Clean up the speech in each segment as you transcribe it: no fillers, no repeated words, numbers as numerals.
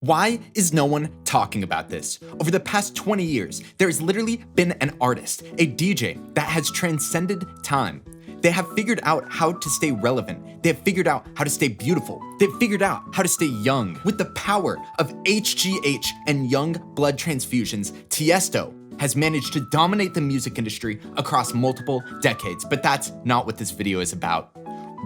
Why is no one talking about this? Over the past 20 years, there's literally been an artist, a DJ, that has transcended time. They have figured out how to stay relevant. They have figured out how to stay beautiful. They've figured out how to stay young. With the power of HGH and young blood transfusions, Tiesto has managed to dominate the music industry across multiple decades. But that's not what this video is about.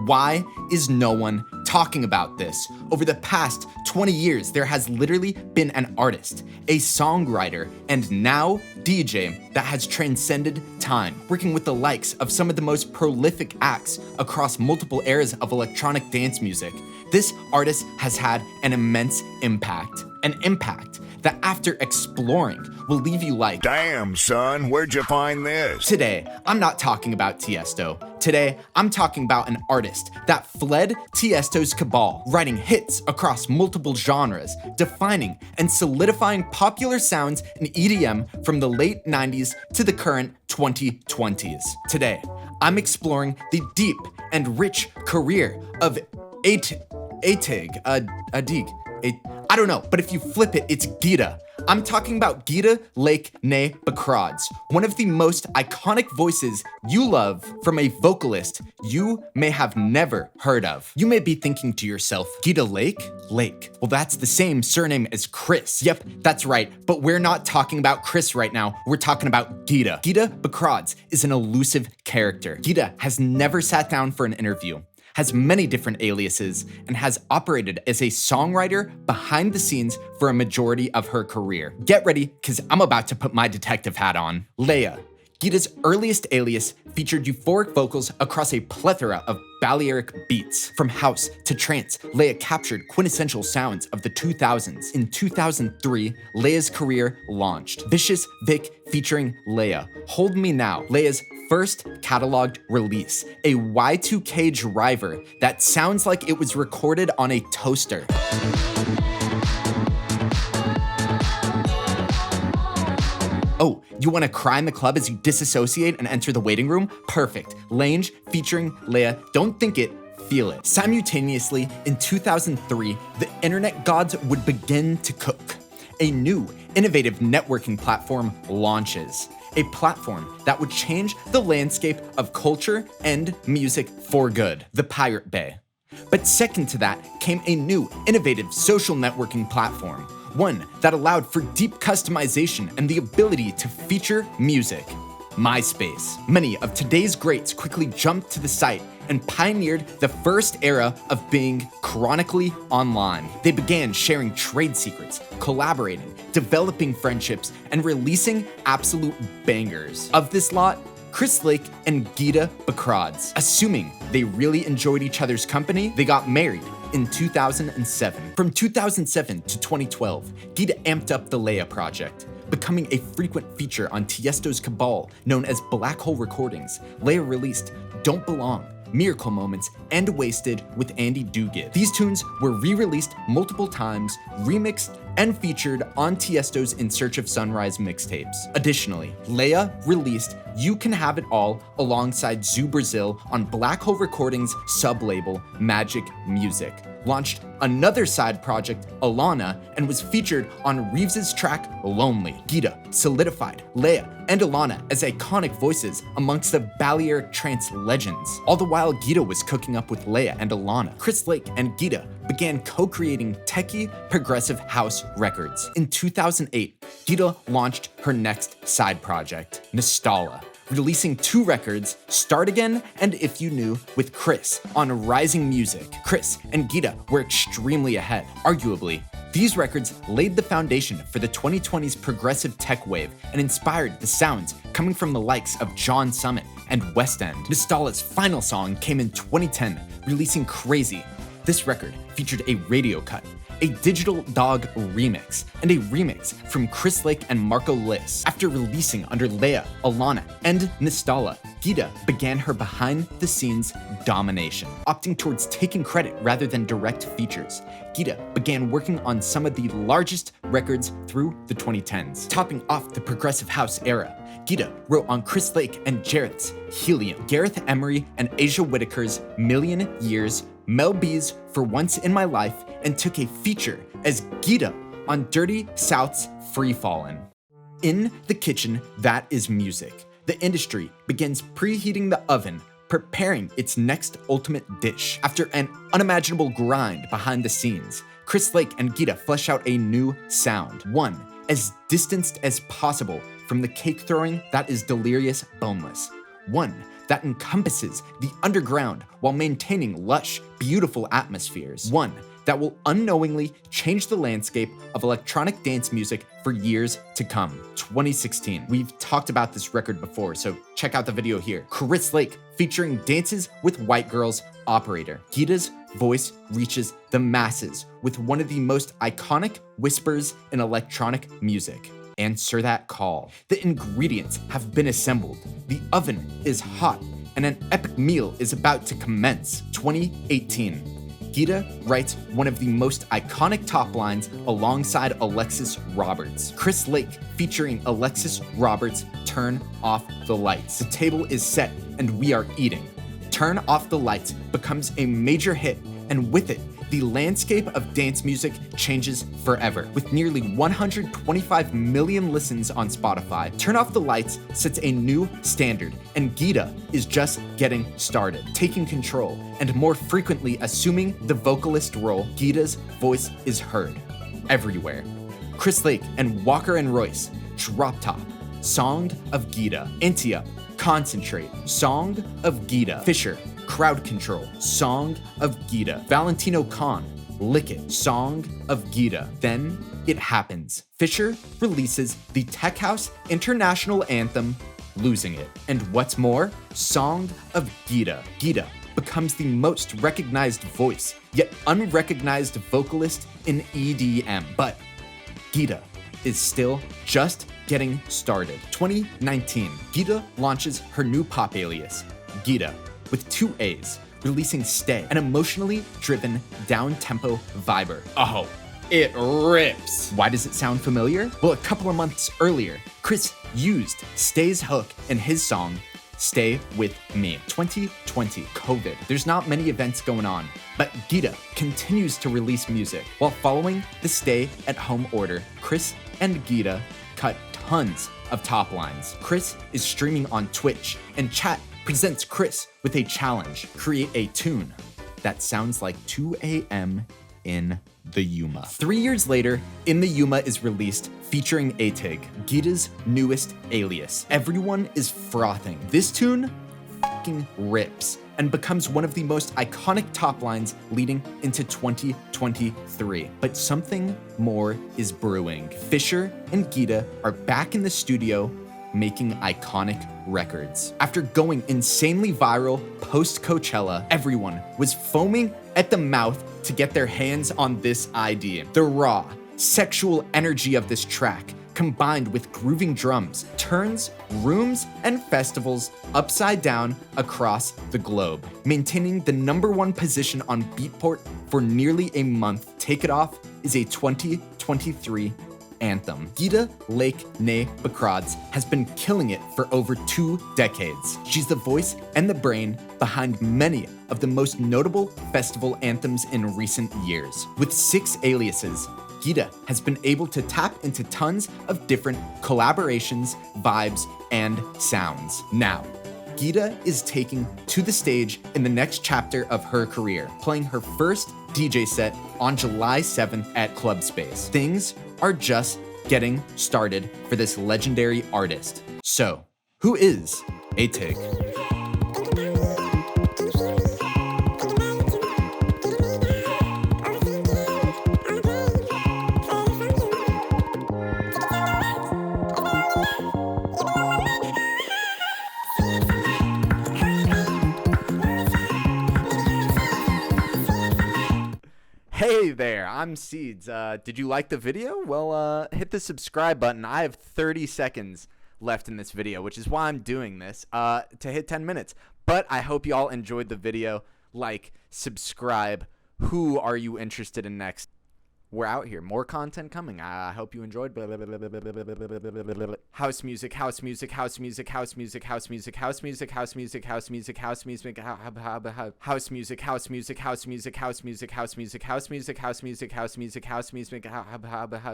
Why is no one talking about this? Over the past 20 years, there has literally been an artist, a songwriter, and now DJ that has transcended time, working with the likes of some of the most prolific acts across multiple eras of electronic dance music. This artist has had an immense impact, an impact that after exploring will leave you like, damn son, where'd you find this? Today, I'm not talking about Tiesto. Today, I'm talking about an artist that fled Tiesto's cabal, writing hits across multiple genres, defining and solidifying popular sounds in EDM from the late 90s to the current 2020s. Today, I'm exploring the deep and rich career of Aatig, I don't know, but if you flip it, it's GITAA. I'm talking about GITAA Lake Ne Bakradze, one of the most iconic voices you love from a vocalist you may have never heard of. You may be thinking to yourself, GITAA Lake? Well, that's the same surname as Chris. Yep, that's right, but we're not talking about Chris right now. We're talking about GITAA. GITAA Bakradze is an elusive character. GITAA has never sat down for an interview, has many different aliases, and has operated as a songwriter behind the scenes for a majority of her career. Get ready, because I'm about to put my detective hat on. Leah, GITAA's earliest alias, featured euphoric vocals across a plethora of Balearic beats. From house to trance, Leah captured quintessential sounds of the 2000s. In 2003, Leah's career launched. Vicious Vic featuring Leah, Hold Me Now, Leah's first cataloged release, a Y2K driver that sounds like it was recorded on a toaster. Oh, you want to cry in the club as you disassociate and enter the waiting room? Perfect. Lange featuring Leah, Don't Think It, Feel It. Simultaneously, in 2003, the internet gods would begin to cook. A new, innovative networking platform launches. A platform that would change the landscape of culture and music for good, the Pirate Bay. But second to that came a new, innovative social networking platform, one that allowed for deep customization and the ability to feature music, MySpace. Many of today's greats quickly jumped to the site and pioneered the first era of being chronically online. They began sharing trade secrets, collaborating, developing friendships, and releasing absolute bangers. Of this lot, Chris Lake and GITAA Bakradze. Assuming they really enjoyed each other's company, they got married in 2007. From 2007 to 2012, GITAA amped up the Leah project, becoming a frequent feature on Tiesto's cabal known as Black Hole Recordings. Leah released Don't Belong, Miracle Moments, and Wasted with Andy Duguid. These tunes were re-released multiple times, remixed, and featured on Tiesto's In Search of Sunrise mixtapes. Additionally, Leah released You Can Have It All alongside Zoo Brazil on Black Hole Recordings sub-label Magic Music, launched another side project, Alanah, and was featured on Reeves's track Lonely. GITAA solidified Leah and Alanah as iconic voices amongst the Balearic trance legends. All the while GITAA was cooking up with Leah and Alanah, Chris Lake and GITAA began co-creating techie progressive house records. In 2008, GITAA launched her next side project, Nastala, releasing 2 records, Start Again and If You Knew, with Chris on Rising Music. Chris and GITAA were extremely ahead. Arguably, these records laid the foundation for the 2020s progressive tech wave and inspired the sounds coming from the likes of John Summit and West End. Nastala's final song came in 2010, releasing Crazy. This record featured a radio cut, a Digital Dog remix, and a remix from Chris Lake and Marco Liss. After releasing under Leah, Alanah, and Nastala, GITAA began her behind-the-scenes domination, opting towards taking credit rather than direct features. GITAA began working on some of the largest records through the 2010s, topping off the progressive house era. GITAA wrote on Chris Lake and Jarrett's Helium, Gareth Emery and Asia Whitaker's Million Years, Mel B's For Once in My Life, and took a feature as GITAA on Dirty South's Free Fallin'. In the kitchen, that is music. The industry begins preheating the oven, preparing its next ultimate dish. After an unimaginable grind behind the scenes, Chris Lake and GITAA flesh out a new sound, one as distanced as possible from the cake throwing that is delirious boneless, one that encompasses the underground while maintaining lush, beautiful atmospheres, one that will unknowingly change the landscape of electronic dance music for years to come. 2016. We've talked about this record before, so check out the video here. Chris Lake featuring Dances with White Girls Operator. GITAA's voice reaches the masses with one of the most iconic whispers in electronic music. Answer that call. The ingredients have been assembled, the oven is hot, and an epic meal is about to commence. 2018. GITAA writes one of the most iconic top lines alongside Alexis Roberts. Chris Lake featuring Alexis Roberts, "Turn Off the Lights." The table is set and we are eating. "Turn Off the Lights" becomes a major hit, and with it, the landscape of dance music changes forever. With nearly 125 million listens on Spotify, "Turn Off the Lights" sets a new standard, and GITAA is just getting started. Taking control and more frequently assuming the vocalist role, GITAA's voice is heard everywhere. Chris Lake and Walker and Royce, "Drop Top," "Song of GITAA." Antia, "Concentrate," "Song of GITAA." Fisher, "Crowd Control," "Song of GITAA." Valentino Khan, "Lick It," "Song of GITAA." Then it happens. Fisher releases the Tech House International Anthem, "Losing It." And what's more, "Song of GITAA." GITAA becomes the most recognized voice, yet unrecognized vocalist in EDM. But GITAA is still just getting started. 2019, GITAA launches her new pop alias, GITAA, with 2 A's, releasing Stay, an emotionally driven, down-tempo viber. Oh, it rips! Why does it sound familiar? Well, a couple of months earlier, Chris used Stay's hook in his song, "Stay With Me." 2020, COVID. There's not many events going on, but GITAA continues to release music. While following the stay-at-home order, Chris and GITAA cut tons of top lines. Chris is streaming on Twitch, and chat presents Chris with a challenge: create a tune that sounds like 2 a.m. in the Yuma. 3 years later, In the Yuma is released, featuring Aatig, GITAA's newest alias. Everyone is frothing. This tune fucking rips and becomes one of the most iconic top lines leading into 2023. But something more is brewing. Fisher and GITAA are back in the studio making iconic records. After going insanely viral post-Coachella, everyone was foaming at the mouth to get their hands on this idea. The raw, sexual energy of this track, combined with grooving drums, turns rooms and festivals upside down across the globe. Maintaining the #1 position on Beatport for nearly a month, Take It Off is a 2023 anthem. GITAA Lake Nay Bakrads has been killing it for over 2 decades. She's the voice and the brain behind many of the most notable festival anthems in recent years. With 6 aliases, GITAA has been able to tap into tons of different collaborations, vibes, and sounds. Now, GITAA is taking to the stage in the next chapter of her career, playing her first DJ set on July 7th at Club Space. Things are just getting started for this legendary artist. So, who is Aatig? Hey there, I'm CEEDs. Did you like the video? Well, hit the subscribe button. I have 30 seconds left in this video, which is why I'm doing this, to hit 10 minutes. But I hope you all enjoyed the video. Like, subscribe. Who are you interested in next? We're out here. More content coming. I hope you enjoyed. House music, house music, house music, house music, house music, house music, house music, house music, house music, house music, house music, house music, house music, house music, house music, house music, house music, house music, house music,